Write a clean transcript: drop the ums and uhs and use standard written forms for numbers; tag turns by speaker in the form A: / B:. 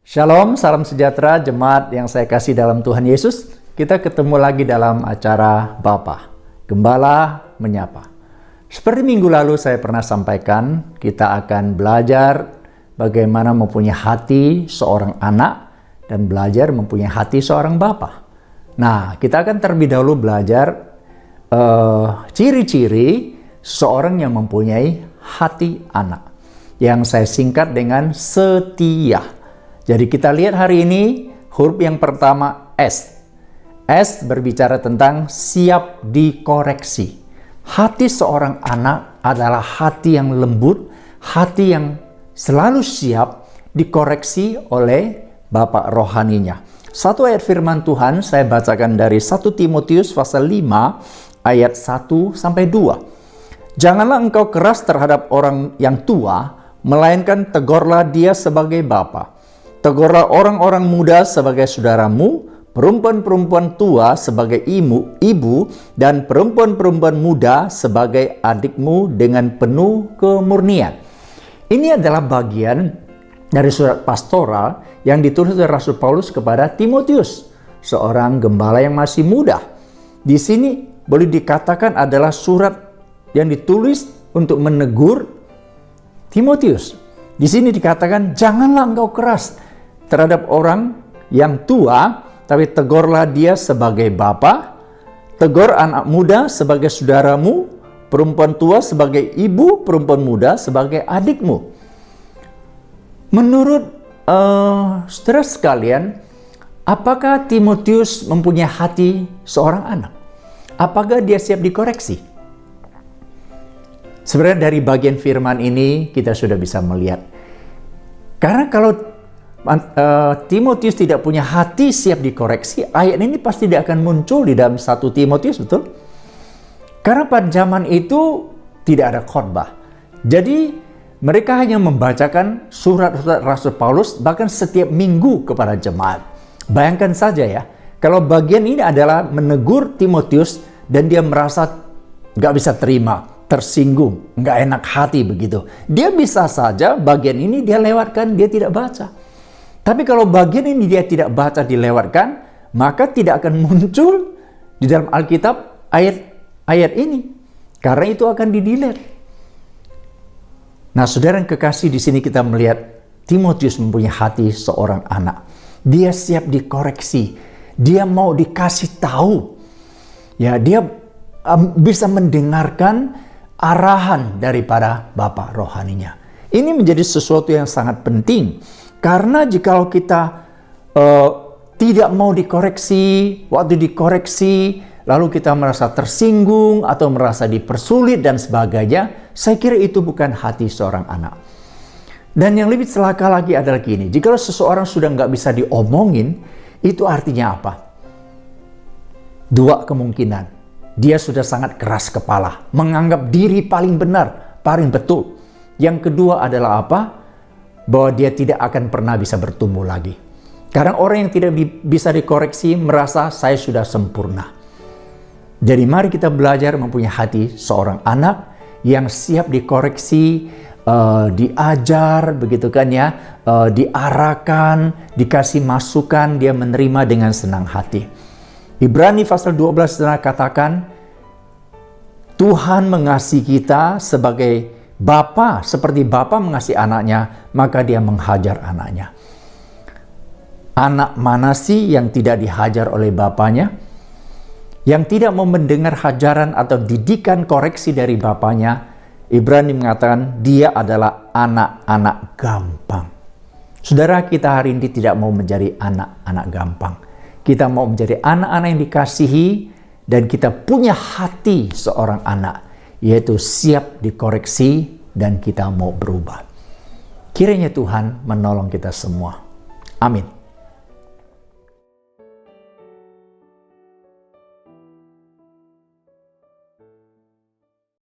A: Shalom, salam sejahtera jemaat yang saya kasih dalam Tuhan Yesus. Kita ketemu lagi dalam acara Bapa, Gembala Menyapa. Seperti minggu lalu saya pernah sampaikan, kita akan belajar bagaimana mempunyai hati seorang anak dan belajar mempunyai hati seorang bapa. Nah, kita akan terlebih dahulu belajar ciri-ciri seorang yang mempunyai hati anak, yang saya singkat dengan setia. Jadi kita lihat hari ini huruf yang pertama S. S berbicara tentang siap dikoreksi. Hati seorang anak adalah hati yang lembut, hati yang selalu siap dikoreksi oleh Bapak rohaninya. Satu ayat firman Tuhan saya bacakan dari 1 Timotius pasal 5 ayat 1 sampai 2. Janganlah engkau keras terhadap orang yang tua, melainkan tegurlah dia sebagai bapa. Tegurlah orang-orang muda sebagai saudaramu, perempuan-perempuan tua sebagai ibu, dan perempuan-perempuan muda sebagai adikmu dengan penuh kemurnian. Ini adalah bagian dari surat pastoral yang ditulis oleh Rasul Paulus kepada Timotius, seorang gembala yang masih muda. Di sini boleh dikatakan adalah surat yang ditulis untuk menegur Timotius. Di sini dikatakan, janganlah engkau keras terhadap orang yang tua, tapi tegurlah dia sebagai bapa, tegur anak muda sebagai saudaramu, perempuan tua sebagai ibu, perempuan muda sebagai adikmu. Menurut saudara sekalian, apakah Timotius mempunyai hati seorang anak? Apakah dia siap dikoreksi? Sebenarnya dari bagian firman ini kita sudah bisa melihat. Karena kalau Timotius tidak punya hati siap dikoreksi, ayat ini pasti tidak akan muncul di dalam 1 Timotius, betul? Karena pada zaman itu tidak ada khotbah. Jadi mereka hanya membacakan surat-surat Rasul Paulus bahkan setiap minggu kepada jemaat. Bayangkan saja ya, kalau bagian ini adalah menegur Timotius dan dia merasa nggak bisa terima, tersinggung, nggak enak hati begitu. Dia bisa saja bagian ini dia lewatkan, dia tidak baca. Tapi kalau bagian ini dia tidak baca, dilewatkan, maka tidak akan muncul di dalam Alkitab ayat ini. Karena itu akan di-delete. Nah, saudara yang kekasih, di sini kita melihat Timotius mempunyai hati seorang anak. Dia siap dikoreksi. Dia mau dikasih tahu. Ya, dia bisa mendengarkan arahan daripada Bapak rohaninya. Ini menjadi sesuatu yang sangat penting. Karena jikalau kita tidak mau dikoreksi, waktu dikoreksi, lalu kita merasa tersinggung atau merasa dipersulit dan sebagainya, saya kira itu bukan hati seorang anak. Dan yang lebih celaka lagi adalah gini, jikalau seseorang sudah nggak bisa diomongin, itu artinya apa? Dua kemungkinan. Dia sudah sangat keras kepala, menganggap diri paling benar, paling betul. Yang kedua adalah apa? Bahwa dia tidak akan pernah bisa bertumbuh lagi. Karena orang yang tidak bisa dikoreksi merasa saya sudah sempurna. Jadi mari kita belajar mempunyai hati seorang anak yang siap dikoreksi, diajar, begitu kan ya, diarahkan, dikasih masukan, dia menerima dengan senang hati. Ibrani pasal 12 katakan, Tuhan mengasihi kita sebagai Bapa, seperti Bapa mengasihi anaknya, maka dia menghajar anaknya. Anak mana sih yang tidak dihajar oleh bapanya? Yang tidak mau mendengar hajaran atau didikan koreksi dari bapanya? Ibrani mengatakan dia adalah anak-anak gampang. Saudara, kita hari ini tidak mau menjadi anak-anak gampang. Kita mau menjadi anak-anak yang dikasihi dan kita punya hati seorang anak, yaitu siap dikoreksi dan kita mau berubah. Kiranya Tuhan menolong kita semua. Amin.